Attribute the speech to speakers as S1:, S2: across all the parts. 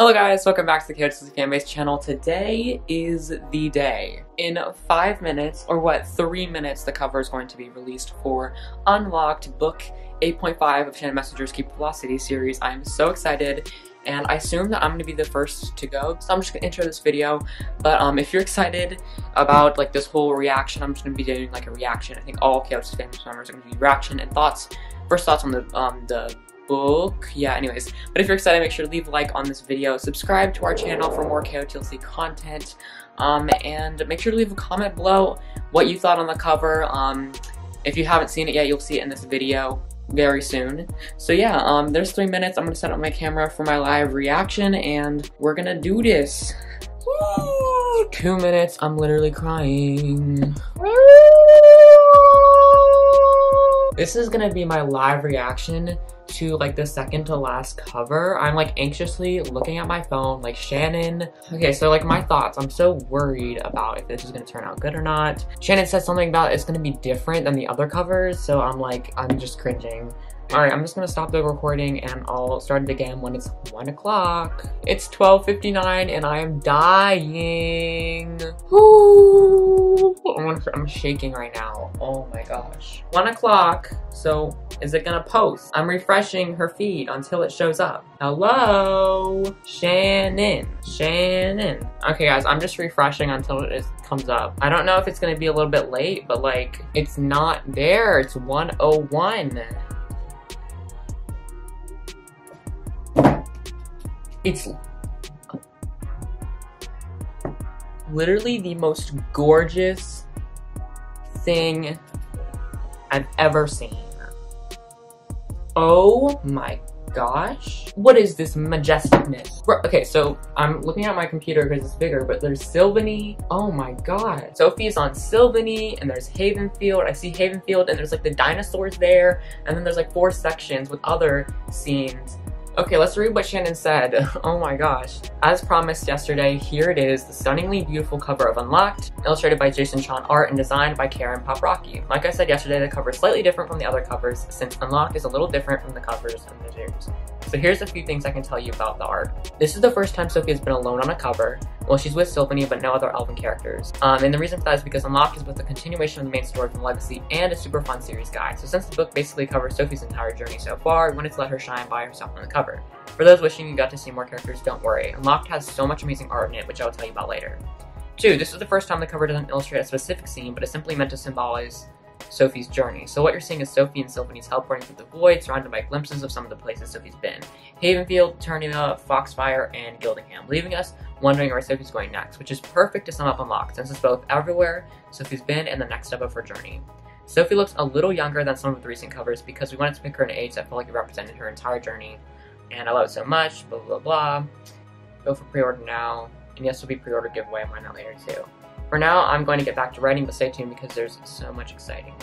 S1: Hello guys, welcome back to the Councillor Fanbase channel. Today is the day. In 5 minutes, or what, 3 minutes, the cover is going to be released for Unlocked Book 8.5 of Shannon Messenger's Keep Velocity series. I'm so excited, and I assume that I'm going to be the first to go, so I'm just going to intro this video. But if you're excited about like this whole reaction, I'm just going to be doing like a reaction. I think all Councillor Fanbase members are going to do reaction and thoughts. First thoughts on the book. Yeah, anyways, but if you're excited, make sure to leave a like on this video, subscribe to our channel for more KOTLC content, and make sure to leave a comment below what you thought on the cover. If you haven't seen it yet, you'll see it in this video very soon. So yeah, there's 3 minutes. I'm gonna set up my camera for my live reaction, and we're gonna do this. Woo! 2 minutes. I'm literally crying. This is gonna be my live reaction to like the second to last cover. I'm like anxiously looking at my phone like Shannon. Okay, so like my thoughts. I'm so worried about if this is gonna turn out good or not. Shannon said something about it's gonna be different than the other covers, so I'm just cringing. Alright, I'm just gonna stop the recording and I'll start it again when it's 1 o'clock. It's 12:59 and I am dying. Ooh. I'm shaking right now. Oh my gosh. 1 o'clock, so is it gonna post? I'm refreshing her feed until it shows up. Hello? Shannon. Shannon. Okay guys, I'm just refreshing until it comes up. I don't know if it's gonna be a little bit late, but like, it's not there. It's 1:01. It's literally the most gorgeous thing I've ever seen. Oh my gosh. What is this majesticness? Okay, so I'm looking at my computer because it's bigger, but there's Sylvanie. Oh my god. Sophie's on Sylvanie, and there's Havenfield. I see Havenfield, and there's like the dinosaurs there, and then there's like 4 sections with other scenes. Okay, let's read what Shannon said. Oh my gosh. As promised yesterday, here it is, the stunningly beautiful cover of Unlocked, illustrated by Jason Sean Art and designed by Karen Poprocki. Like I said yesterday, the cover is slightly different from the other covers, since Unlocked is a little different from the covers in the series. So here's a few things I can tell you about the art. This is the first time Sophie has been alone on a cover. Well, she's with Sylvanie, but no other elven characters. And the reason for that is because Unlocked is both a continuation of the main story from Legacy and a super fun series guide. So since the book basically covers Sophie's entire journey so far, we wanted to let her shine by herself on the cover. For those wishing you got to see more characters, don't worry. Unlocked has so much amazing art in it, which I will tell you about later. 2, this is the first time the cover doesn't illustrate a specific scene, but is simply meant to symbolize Sophie's journey. So what you're seeing is Sophie and Sylvanie's teleporting through the void, surrounded by glimpses of some of the places Sophie's been. Havenfield, Eternia, Foxfire, and Gildingham, leaving us wondering where Sophie's going next, which is perfect to sum up Unlocked, since it's both everywhere Sophie's been and the next step of her journey. Sophie looks a little younger than some of the recent covers because we wanted to pick her an age that felt like it represented her entire journey, and I love it so much, blah blah blah. Go for pre-order now, and yes, there'll be pre-order giveaway, why not later too. For now, I'm going to get back to writing, but stay tuned because there's so much exciting.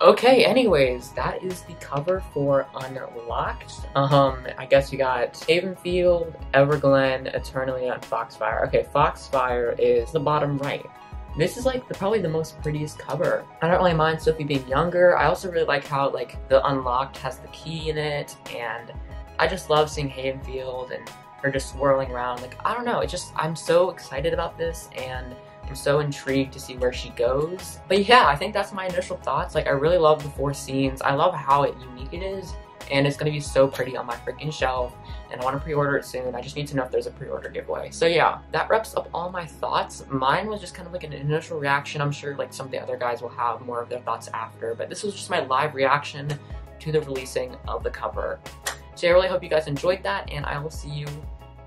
S1: Okay, anyways, that is the cover for Unlocked. I guess you got Havenfield, Everglen, Eternia, and Foxfire. Okay, Foxfire is the bottom right. This is like probably the most prettiest cover. I don't really mind Sophie being younger. I also really like how like the Unlocked has the key in it, and I just love seeing Havenfield and her just swirling around. Like, I don't know, I'm so excited about this, and I'm so intrigued to see where she goes. But yeah, I think that's my initial thoughts. Like, I really love the 4 scenes. I love how unique it is, and it's gonna be so pretty on my freaking shelf, and I want to pre-order it soon. I just need to know if there's a pre-order giveaway. So yeah, that wraps up all my thoughts. Mine was just kind of like an initial reaction. I'm sure like some of the other guys will have more of their thoughts after, but this was just my live reaction to the releasing of the cover. So I really hope you guys enjoyed that, and I will see you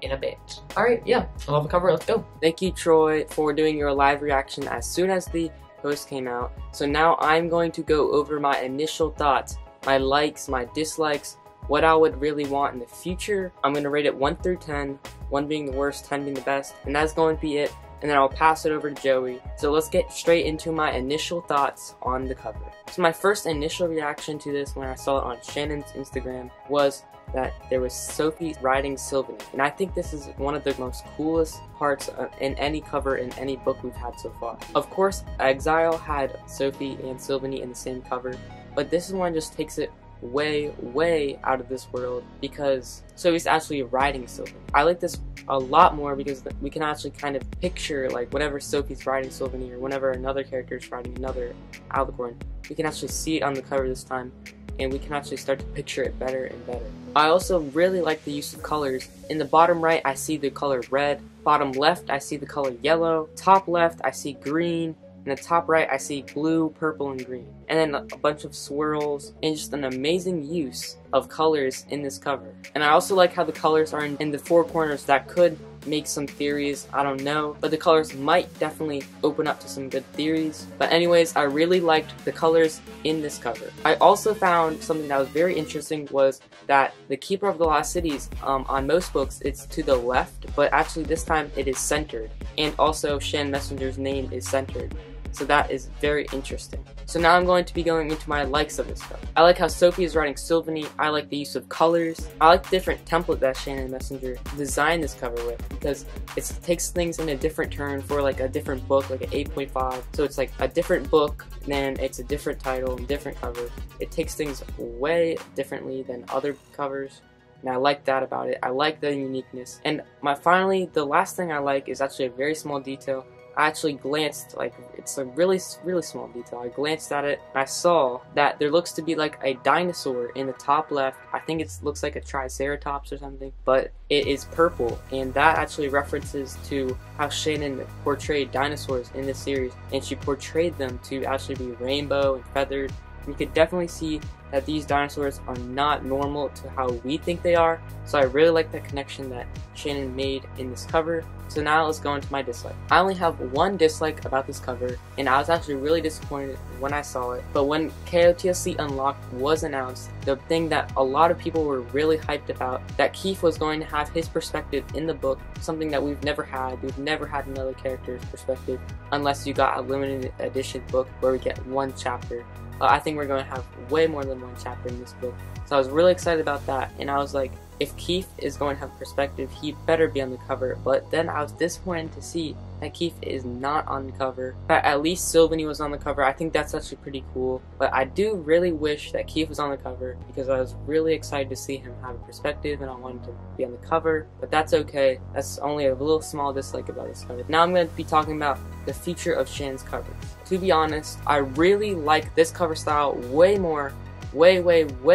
S1: in a bit. Alright, yeah, I love the cover, let's go.
S2: Thank you, Troy, for doing your live reaction as soon as the post came out. So now I'm going to go over my initial thoughts, my likes, my dislikes, what I would really want in the future. I'm going to rate it 1 through 10, 1 being the worst, 10 being the best, and that's going to be it. And then I'll pass it over to Joey. So let's get straight into my initial thoughts on the cover. So my first initial reaction to this when I saw it on Shannon's Instagram was that there was Sophie riding Sylvanie, and I think this is one of the most coolest parts in any cover in any book we've had so far. Of course, Exile had Sophie and Sylvanie in the same cover, but this one just takes it way out of this world because Sophie's actually riding Sylvan. I like this a lot more because we can actually kind of picture, like, whenever Sophie's riding Sylvan or whenever another character is riding another alicorn, we can actually see it on the cover this time, and we can actually start to picture it better and better. I also really like the use of colors. In the bottom right, I see the color red. Bottom left, I see the color yellow. Top left, I see green. In the top right, I see blue, purple, and green. And then a bunch of swirls, and just an amazing use of colors in this cover. And I also like how the colors are in the four corners. That could make some theories, I don't know, but the colors might definitely open up to some good theories. But anyways, I really liked the colors in this cover. I also found something that was very interesting was that the Keeper of the Lost Cities, on most books, it's to the left, but actually this time it is centered. And also Shannon Messenger's name is centered. So that is very interesting. So now I'm going to be going into my likes of this cover. I like how Sophie is writing Sylvanie. I like the use of colors. I like the different template that Shannon Messenger designed this cover with because it takes things in a different turn for like a different book, like an 8.5. So it's like a different book, then it's a different title and different cover. It takes things way differently than other covers. And I like that about it. I like the uniqueness. And finally, the last thing I like is actually a very small detail. I actually glanced, like, it's a really small detail. I glanced at it, and I saw that there looks to be like a dinosaur in the top left. I think it looks like a triceratops or something, but it is purple, and that actually references to how Shannon portrayed dinosaurs in this series, and she portrayed them to actually be rainbow and feathered. You could definitely see that these dinosaurs are not normal to how we think they are, so I really like that connection that Shannon made in this cover. So now let's go into my dislike. I only have one dislike about this cover, and I was actually really disappointed when I saw it. But when KOTLC Unlocked was announced, the thing that a lot of people were really hyped about, that Keith was going to have his perspective in the book, something that we've never had. We've never had another character's perspective, unless you got a limited edition book where we get one chapter. I think we're going to have way more than one chapter in this book. So I was really excited about that, and I was like, if Keith is going to have perspective, he better be on the cover. But then I was disappointed to see that Keith is not on the cover. But at least Sylvanie was on the cover. I think that's actually pretty cool. But I do really wish that Keith was on the cover because I was really excited to see him have a perspective and I wanted to be on the cover. But that's okay. That's only a little small dislike about this cover. Now I'm going to be talking about the future of Shannon's covers. To be honest, I really like this cover style way more, way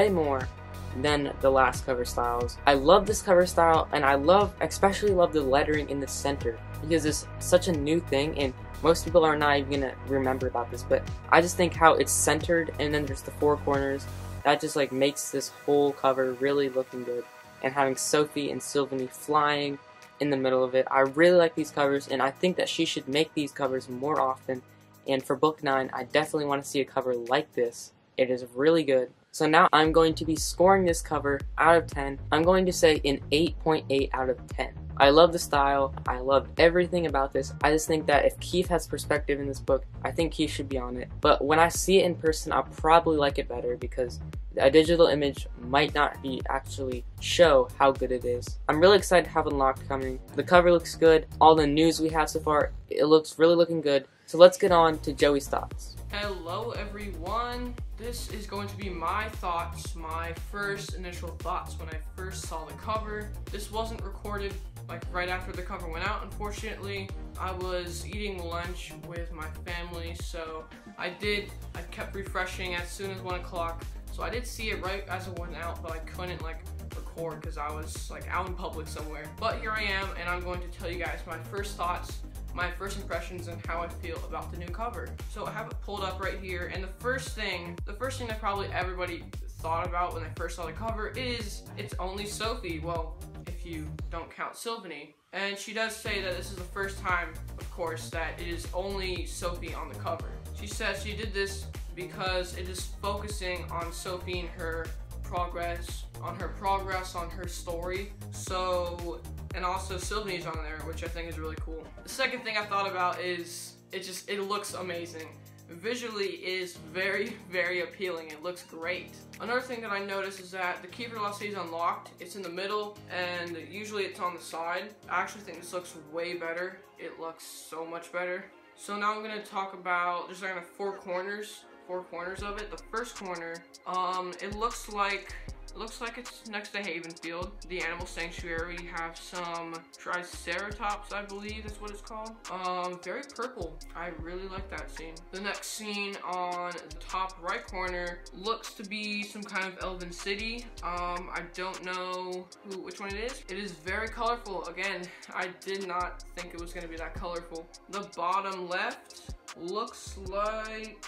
S2: more than the last cover styles. I love this cover style, and I especially love the lettering in the center because it's such a new thing and most people are not even gonna remember about this, but I just think how it's centered and then there's the four corners, that just like makes this whole cover really looking good. And having Sophie and Sylvanie flying in the middle of it, I really like these covers, and I think that she should make these covers more often. And for book 9, I definitely want to see a cover like this. It is really good. So now I'm going to be scoring this cover out of 10. I'm going to say an 8.8 out of 10. I love the style. I love everything about this. I just think that if Keith has perspective in this book, I think Keith should be on it. But when I see it in person, I'll probably like it better because a digital image might not be actually show how good it is. I'm really excited to have Unlocked coming. The cover looks good. All the news we have so far, it looks really looking good. So let's get on to Joey's thoughts.
S3: Hello everyone, this is going to be my thoughts, my first initial thoughts when I first saw the cover. This wasn't recorded like right after the cover went out, unfortunately. I was eating lunch with my family, so I kept refreshing as soon as 1 o'clock. So I did see it right as it went out, but I couldn't like record because I was like out in public somewhere. But here I am, and I'm going to tell you guys my first thoughts, my first impressions, and how I feel about the new cover. So I have it pulled up right here, and the first thing that probably everybody thought about when they first saw the cover is it's only Sophie. Well, if you don't count Sylvanie. And she does say that this is the first time, of course, that it is only Sophie on the cover. She says she did this because it is focusing on Sophie and her progress, on her story. So, and also Sylvanie's on there, which I think is really cool. The second thing I thought about is it looks amazing. Visually is very appealing. It looks great. Another thing that I noticed is that the Keeper of the Lost Cities Unlocked, it's in the middle and usually it's on the side. I actually think this looks way better. It looks so much better. So now I'm going to talk about, there's like 4 corners four corners of it. The first corner, it looks like it's next to Havenfield, the animal sanctuary. You have some Triceratops, I believe that's what it's called. Very purple. I really like that scene. The next scene on the top right corner looks to be some kind of elven city. I don't know which one it is. It is very colorful. Again, I did not think it was going to be that colorful. The bottom left looks like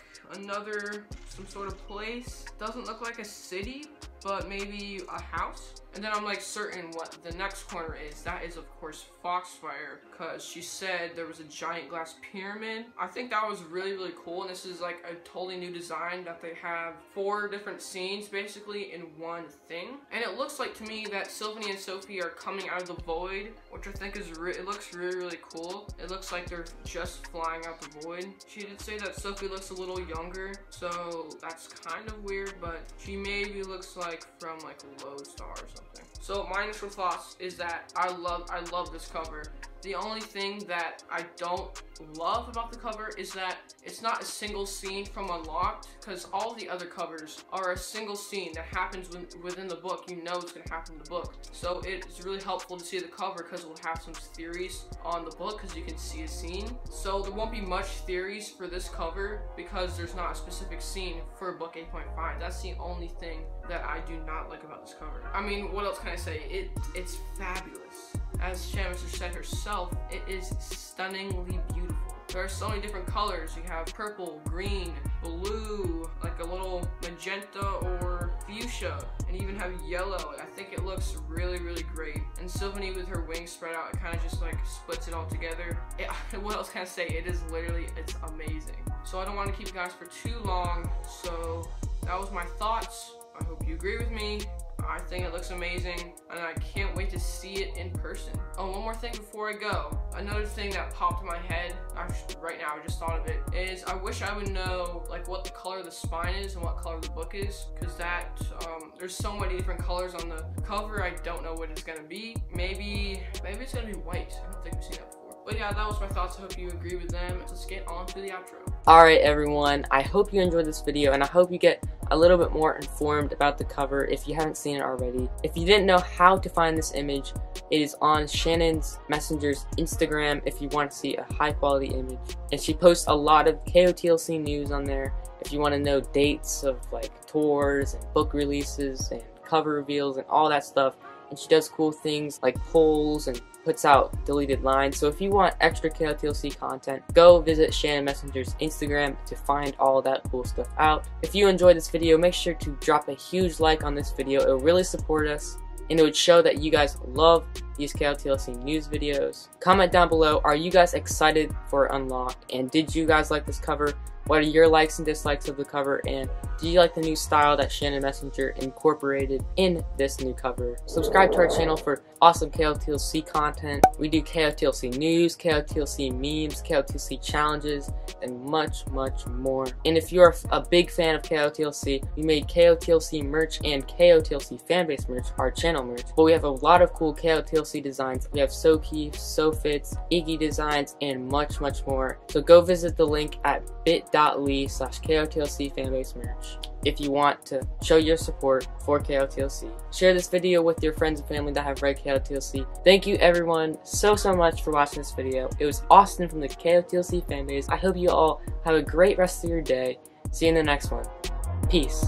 S3: some sort of place. Doesn't look like a city, but maybe a house. And then I'm like certain what the next corner is. That is of course Foxfire, because she said there was a giant glass pyramid. I think that was really, really cool. And this is like a totally new design that they have 4 different scenes basically in one thing. And it looks like to me that Sylvanie and Sophie are coming out of the void, which I think is it looks really, really cool. It looks like they're just flying out the void. She did say that Sophie looks a little younger, so that's kind of weird, but she maybe looks like from like Lodestar or something. So my initial thoughts is that I love this cover. The only thing that I don't love about the cover is that it's not a single scene from Unlocked, because all the other covers are a single scene that happens within the book. You know it's going to happen in the book. So it's really helpful to see the cover because we'll have some theories on the book because you can see a scene. So there won't be much theories for this cover because there's not a specific scene for book 8.5. That's the only thing that I do not like about this cover. I mean, what else can I say? It's fabulous. As Shannon Messenger said herself, it is stunningly beautiful. There are so many different colors. You have purple, green, blue, like a little magenta or fuchsia, and you even have yellow. I think it looks really, really great. And Sylvanie with her wings spread out, it kind of just like splits it all together. What else can I say? It's amazing. So I don't want to keep you guys for too long. So that was my thoughts. I hope you agree with me. I think it looks amazing, and I can't wait to see it in person. Oh, one more thing before I go. Another thing that popped in my head, actually right now I just thought of it, is I wish I would know like what the color of the spine is and what color the book is, because that there's so many different colors on the cover. I don't know what it's gonna be. Maybe it's gonna be white. I don't think we've seen that before. But yeah, that was my thoughts. I hope you agree with them. Let's get on to the outro.
S2: Alright everyone, I hope you enjoyed this video, and I hope you get a little bit more informed about the cover if you haven't seen it already. If you didn't know how to find this image, it is on Shannon Messenger's Instagram if you want to see a high quality image. And she posts a lot of KOTLC news on there if you want to know dates of like tours and book releases and cover reveals and all that stuff. And she does cool things like polls and puts out deleted lines. So if you want extra KOTLC content, go visit Shannon Messenger's Instagram to find all that cool stuff out. If you enjoyed this video, make sure to drop a huge like on this video. It will really support us, and it would show that you guys love these KOTLC news videos. Comment down below, are you guys excited for Unlocked? And did you guys like this cover? What are your likes and dislikes of the cover? And do you like the new style that Shannon Messenger incorporated in this new cover? Subscribe to our channel for awesome KOTLC content. We do KOTLC news, KOTLC memes, KOTLC challenges, and much, much more. And if you're a big fan of KOTLC, we made KOTLC merch and KOTLC Fanbase merch, our channel merch. But we have a lot of cool KOTLC designs. We have sophie, sophits, XxEvie designs, and much, much more. So go visit the link at bit.ly/KOTLC Fanbase merch if you want to show your support for KOTLC. Share this video with your friends and family that have read KOTLC. Thank you everyone so much for watching this video. It was Austin from the KOTLC Fanbase. I hope you all have a great rest of your day. See you in the next one. Peace.